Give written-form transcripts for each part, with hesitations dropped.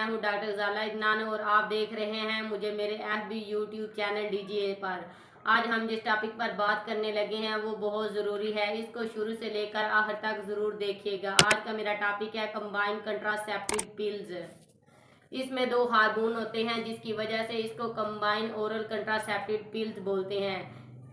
मैं हूं डॉक्टर ज़ाला इदनान और आप देख रहे हैं मुझे मेरे FB यूट्यूब चैनल DGA पर। आज हम जिस टॉपिक पर बात करने लगे हैं वो बहुत ज़रूरी है, इसको शुरू से लेकर आखिर तक ज़रूर देखिएगा। आज का मेरा टॉपिक है कंबाइंड कंट्रासेप्टिव पिल्स। इसमें दो हार्मोन होते हैं जिसकी वजह से इसको कंबाइन ओरल कंट्रासेप्टिव पिल्स बोलते हैं।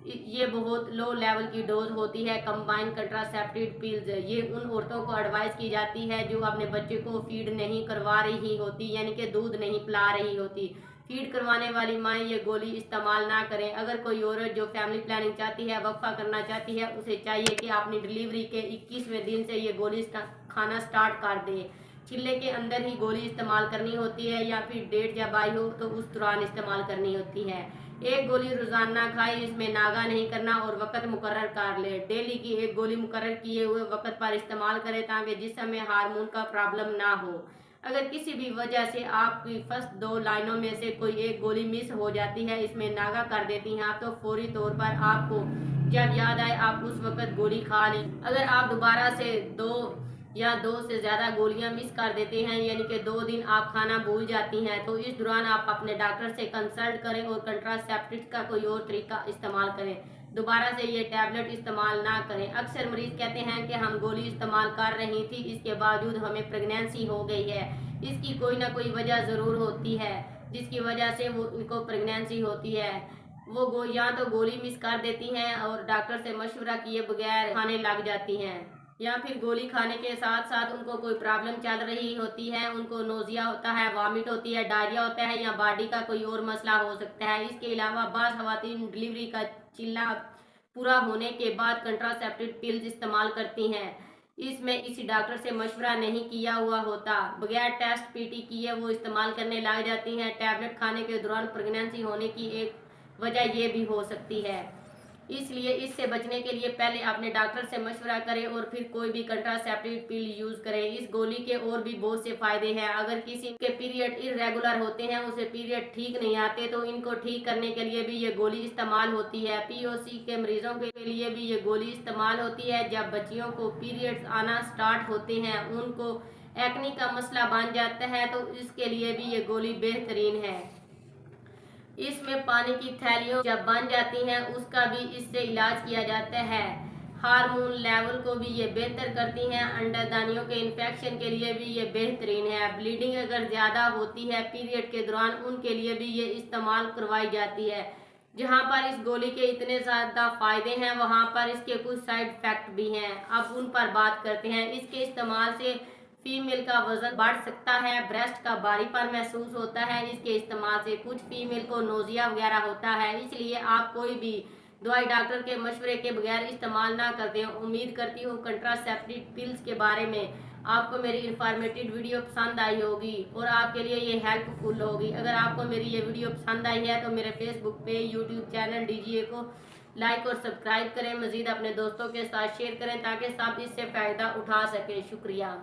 ये बहुत लो लेवल की डोज होती है कंबाइंड कंट्रासेप्टिव पिल्स। ये उन औरतों को एडवाइस की जाती है जो अपने बच्चे को फीड नहीं करवा रही होती, यानी कि दूध नहीं पिला रही होती। फीड करवाने वाली माएँ ये गोली इस्तेमाल ना करें। अगर कोई औरत जो फैमिली प्लानिंग चाहती है, वक्फा करना चाहती है, उसे चाहिए कि अपनी डिलीवरी के 21वें दिन से ये गोली खाना स्टार्ट कर दे। चिल्ले के अंदर ही गोली इस्तेमाल करनी होती है या फिर डेट जब आई हो तो उस दौरान इस्तेमाल करनी होती है। एक गोली रोजाना खाए, इसमें नागा नहीं करना और वक़्त मुकर्रर कर ले। डेली की एक गोली मुकर्रर किए हुए वक़्त पर इस्तेमाल करें ताकि जिस्म में हार्मोन का प्रॉब्लम ना हो। अगर किसी भी वजह से आपकी फर्स्ट दो लाइनों में से कोई एक गोली मिस हो जाती है, इसमें नागा कर देती हैं आप, तो फौरी तौर पर आपको जब याद आए आप उस वक़्त गोली खा लें। अगर आप दोबारा से दो से ज़्यादा गोलियां मिस कर देते हैं, यानी कि 2 दिन आप खाना भूल जाती हैं, तो इस दौरान आप अपने डॉक्टर से कंसल्ट करें और कंट्रासेप्टिव का कोई और तरीका इस्तेमाल करें। दोबारा से ये टैबलेट इस्तेमाल ना करें। अक्सर मरीज कहते हैं कि हम गोली इस्तेमाल कर रही थी, इसके बावजूद हमें प्रेगनेंसी हो गई है। इसकी कोई ना कोई वजह ज़रूर होती है जिसकी वजह से वो उनको प्रेगनेंसी होती है। वो या तो गोली मिस कर देती हैं और डॉक्टर से मशवरा किए बगैर खाने लग जाती हैं, या फिर गोली खाने के साथ साथ उनको कोई प्रॉब्लम चल रही होती है, उनको नोजिया होता है, वॉमिट होती है, डायरिया होता है या बॉडी का कोई और मसला हो सकता है। इसके अलावा बाज़ ख़वातीन डिलीवरी का चिल्ला पूरा होने के बाद कंट्रासेप्टिव पिल्स इस्तेमाल करती हैं। इसमें किसी डॉक्टर से मशवरा नहीं किया हुआ होता, बगैर टेस्ट PT किए वो इस्तेमाल करने लग जाती हैं। टैबलेट खाने के दौरान प्रेगनेंसी होने की एक वजह ये भी हो सकती है, इसलिए इससे बचने के लिए पहले अपने डॉक्टर से मशवरा करें और फिर कोई भी कंट्रासेप्टिव पिल यूज़ करें। इस गोली के और भी बहुत से फायदे हैं। अगर किसी के पीरियड इरेगुलर होते हैं, उसे पीरियड ठीक नहीं आते, तो इनको ठीक करने के लिए भी ये गोली इस्तेमाल होती है। POC के मरीजों के लिए भी ये गोली इस्तेमाल होती है। जब बच्चियों को पीरियड्स आना स्टार्ट होते हैं, उनको एक्ने का मसला बन जाता है, तो इसके लिए भी ये गोली बेहतरीन है। इसमें पानी की थैलियों जब बन जाती हैं उसका भी इससे इलाज किया जाता है। हार्मोन लेवल को भी ये बेहतर करती हैं। अंडरदानियों के इन्फेक्शन के लिए भी ये बेहतरीन है। ब्लीडिंग अगर ज़्यादा होती है पीरियड के दौरान, उनके लिए भी ये इस्तेमाल करवाई जाती है। जहाँ पर इस गोली के इतने ज़्यादा फ़ायदे हैं, वहाँ पर इसके कुछ साइड इफ़ेक्ट भी हैं। अब उन पर बात करते हैं। इसके इस्तेमाल से फीमेल का वजन बढ़ सकता है, ब्रेस्ट का भारीपन महसूस होता है। इसके इस्तेमाल से कुछ फीमेल को नोजिया वगैरह होता है, इसलिए आप कोई भी दवाई डॉक्टर के मशवरे के बगैर इस्तेमाल ना करते हो। उम्मीद करती हूँ कंट्रासेप्टिव पिल्स के बारे में आपको मेरी इंफॉर्मेटिव वीडियो पसंद आई होगी और आपके लिए ये हेल्पफुल होगी। अगर आपको मेरी ये वीडियो पसंद आई है तो मेरे फेसबुक पे यूट्यूब चैनल DGA को लाइक और सब्सक्राइब करें। मजीद अपने दोस्तों के साथ शेयर करें ताकि सब इससे फ़ायदा उठा सकें। शुक्रिया।